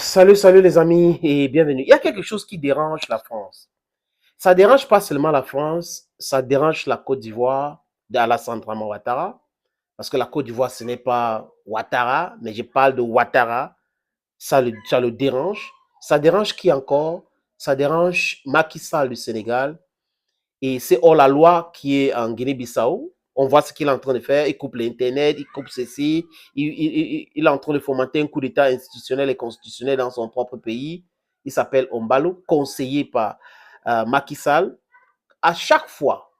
Salut, salut les amis et bienvenue. Il y a quelque chose qui dérange la France. Ça dérange pas seulement la France, ça dérange la Côte d'Ivoire d'Alassane Dramane Ouattara. Parce que la Côte d'Ivoire, ce n'est pas Ouattara, mais je parle de Ouattara. Ça le dérange. Ça dérange qui encore? Ça dérange Macky Sall du Sénégal. Et c'est hors la loi qui est en Guinée-Bissau. On voit ce qu'il est en train de faire. Il coupe l'Internet, il coupe ceci. Il est en train de fomenter un coup d'État institutionnel et constitutionnel dans son propre pays. Il s'appelle Ombalo, conseillé par Macky Sall. À chaque fois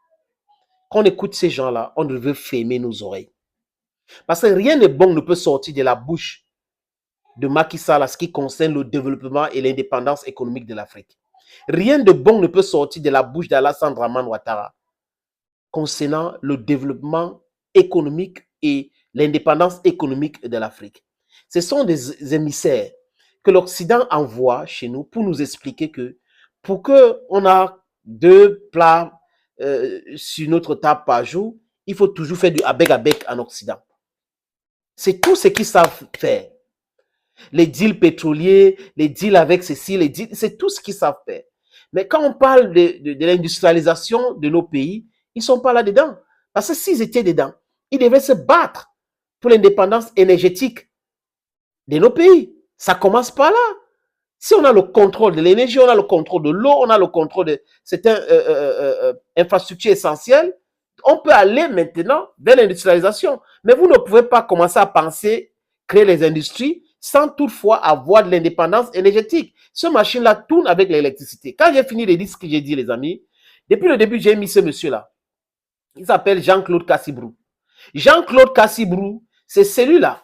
qu'on écoute ces gens-là, on devait fermer nos oreilles. Parce que rien de bon ne peut sortir de la bouche de Macky Sall à ce qui concerne le développement et l'indépendance économique de l'Afrique. Rien de bon ne peut sortir de la bouche d'Alassane Dramane Ouattara concernant le développement économique et l'indépendance économique de l'Afrique. Ce sont des émissaires que l'Occident envoie chez nous pour nous expliquer que pour qu'on a 2 plats sur notre table par jour, il faut toujours faire du abek-abek en Occident. C'est tout ce qu'ils savent faire. Les deals pétroliers, les deals avec ceci, les deals, c'est tout ce qu'ils savent faire. Mais quand on parle de l'industrialisation de nos pays, ils ne sont pas là-dedans. Parce que s'ils étaient dedans, ils devaient se battre pour l'indépendance énergétique de nos pays. Ça commence par là. Si on a le contrôle de l'énergie, on a le contrôle de l'eau, on a le contrôle de certaines infrastructures essentielles, on peut aller maintenant vers l'industrialisation. Mais vous ne pouvez pas commencer à penser créer les industries sans toutefois avoir de l'indépendance énergétique. Ce machine-là tourne avec l'électricité. Quand j'ai fini de dire ce que j'ai dit, les amis, depuis le début, j'ai mis ce monsieur-là. Il s'appelle Jean-Claude Cassibrou. Jean-Claude Cassibrou, c'est celui-là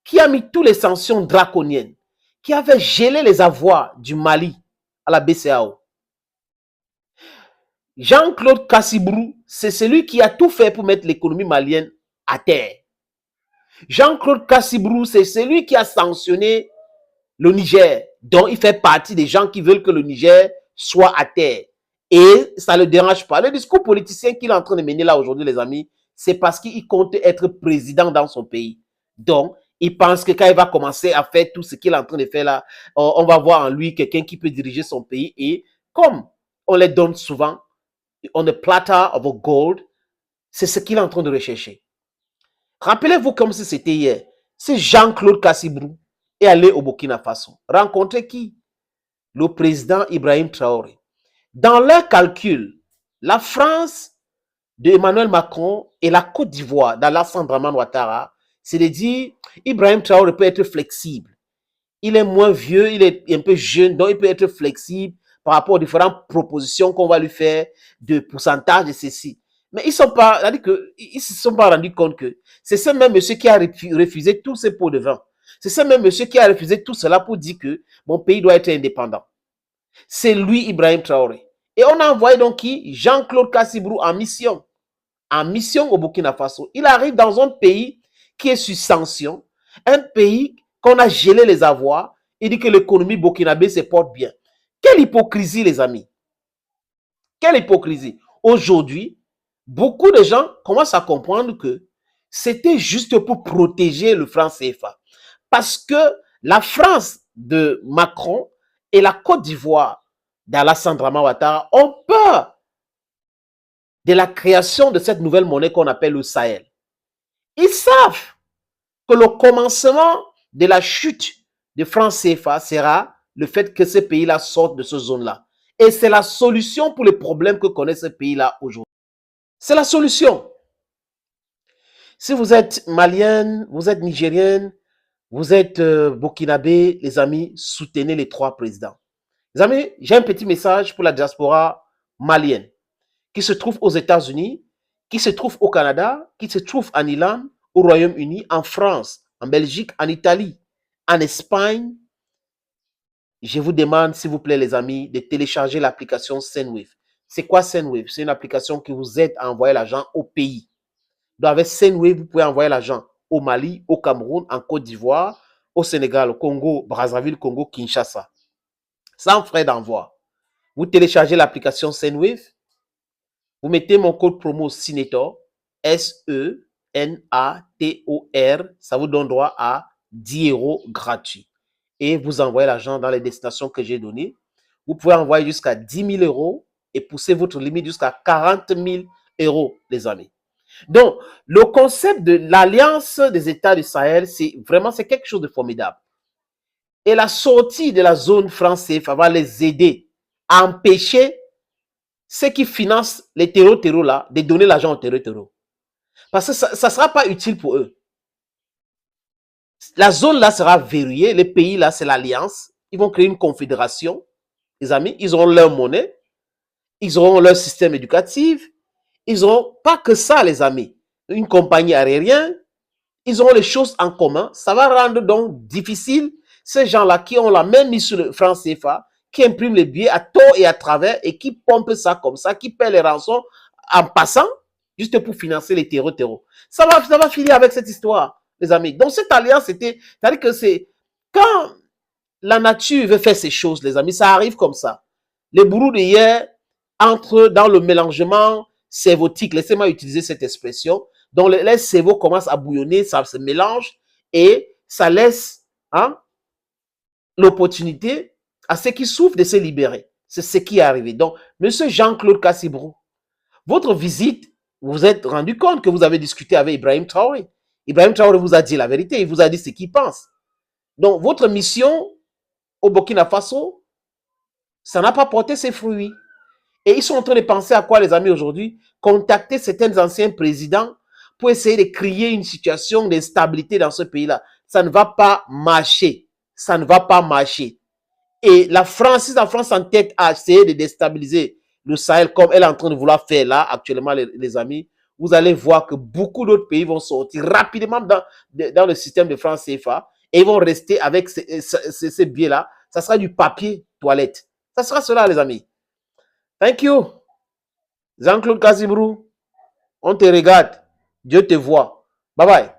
qui a mis toutes les sanctions draconiennes, qui avait gelé les avoirs du Mali à la BCAO. Jean-Claude Cassibrou, c'est celui qui a tout fait pour mettre l'économie malienne à terre. Jean-Claude Cassibrou, c'est celui qui a sanctionné le Niger, dont il fait partie des gens qui veulent que le Niger soit à terre. Et ça ne le dérange pas. Le discours politicien qu'il est en train de mener là aujourd'hui, les amis, c'est parce qu'il compte être président dans son pays. Donc, il pense que quand il va commencer à faire tout ce qu'il est en train de faire là, on va voir en lui quelqu'un qui peut diriger son pays. Et comme on les donne souvent, on a platter of gold, c'est ce qu'il est en train de rechercher. Rappelez-vous comme si c'était hier. C'est Jean-Claude Cassibrou est allé au Burkina Faso. Rencontrer qui? Le président Ibrahim Traoré. Dans leurs calculs, la France de Emmanuel Macron et la Côte d'Ivoire d'Alassane Dramane Ouattara, c'est de dire Ibrahim Traoré peut être flexible. Il est moins vieux, il est un peu jeune, donc il peut être flexible par rapport aux différentes propositions qu'on va lui faire de pourcentage de ceci. Mais ils ne se sont pas rendus compte que c'est ce même monsieur qui a refusé tous ces pots de vin. C'est ce même monsieur qui a refusé tout cela pour dire que mon pays doit être indépendant. C'est lui, Ibrahim Traoré. Et on a envoyé donc qui? Jean-Claude Cassibrou en mission au Burkina Faso. Il arrive dans un pays qui est sous sanction, un pays qu'on a gelé les avoirs, il dit que l'économie burkinabé se porte bien. Quelle hypocrisie, les amis. Quelle hypocrisie. Aujourd'hui, beaucoup de gens commencent à comprendre que c'était juste pour protéger le franc CFA. Parce que la France de Macron et la Côte d'Ivoire d'Alassane Dramane Ouattara ont peur de la création de cette nouvelle monnaie qu'on appelle le Sahel. Ils savent que le commencement de la chute de franc CFA sera le fait que ces pays-là sortent de cette zone-là. Et c'est la solution pour les problèmes que connaît ce pays-là aujourd'hui. C'est la solution. Si vous êtes malienne, vous êtes nigérienne, vous êtes burkinabé, les amis, soutenez les 3 présidents. Les amis, j'ai un petit message pour la diaspora malienne qui se trouve aux États-Unis, qui se trouve au Canada, qui se trouve en Irlande, au Royaume-Uni, en France, en Belgique, en Italie, en Espagne. Je vous demande, s'il vous plaît, les amis, de télécharger l'application Sendwave. C'est quoi Sendwave? C'est une application qui vous aide à envoyer l'argent au pays. Donc, avec Sendwave, vous pouvez envoyer l'argent au Mali, au Cameroun, en Côte d'Ivoire, au Sénégal, au Congo, Brazzaville, Congo, Kinshasa. Sans frais d'envoi. Vous téléchargez l'application Sendwave. Vous mettez mon code promo Senator, S-E-N-A-T-O-R, ça vous donne droit à 10 € gratuits. et vous envoyez l'argent dans les destinations que j'ai données. Vous pouvez envoyer jusqu'à 10 000 euros et pousser votre limite jusqu'à 40 000 euros, les amis. Donc, le concept de l'Alliance des États du Sahel, c'est quelque chose de formidable. Et la sortie de la zone franc CFA va les aider à empêcher ceux qui financent les terreaux là de donner l'argent aux terreaux. Parce que ça ne sera pas utile pour eux. La zone là sera verrouillée, les pays là, c'est l'alliance. Ils vont créer une confédération, les amis, ils auront leur monnaie, ils auront leur système éducatif, ils n'auront pas que ça, les amis. Une compagnie aérienne, ils auront les choses en commun. Ça va rendre donc difficile ces gens-là qui ont la même mise sur le franc CFA, qui impriment les billets à tort et à travers et qui pompent ça comme ça, qui paient les rançons en passant, juste pour financer les terreaux. Ça va finir avec cette histoire, les amis. Donc, cette alliance, c'est-à-dire que c'est quand la nature veut faire ces choses, les amis, ça arrive comme ça. Les bourreaux d'hier entrent dans le mélangement cervotique. Laissez-moi utiliser cette expression. Donc, les cerveaux commencent à bouillonner, ça se mélange et ça laisse l'opportunité à ceux qui souffrent de se libérer. C'est ce qui est arrivé. Donc, monsieur Jean-Claude Cassibrou, votre visite, vous vous êtes rendu compte que vous avez discuté avec Ibrahim Traoré. Ibrahim Traoré vous a dit la vérité, il vous a dit ce qu'il pense. Donc, votre mission au Burkina Faso, ça n'a pas porté ses fruits. Et ils sont en train de penser à quoi, les amis, aujourd'hui? Contacter certains anciens présidents pour essayer de créer une situation d'instabilité dans ce pays-là. Ça ne va pas marcher. Ça ne va pas marcher. Et la France, si la France s'entête à essayer de déstabiliser le Sahel comme elle est en train de vouloir faire là, actuellement, les amis, vous allez voir que beaucoup d'autres pays vont sortir rapidement dans le système de France CFA et ils vont rester avec ces biais-là. Ça sera du papier toilette. Ça sera cela, les amis. Thank you. Jean-Claude Cassibrou, on te regarde. Dieu te voit. Bye bye.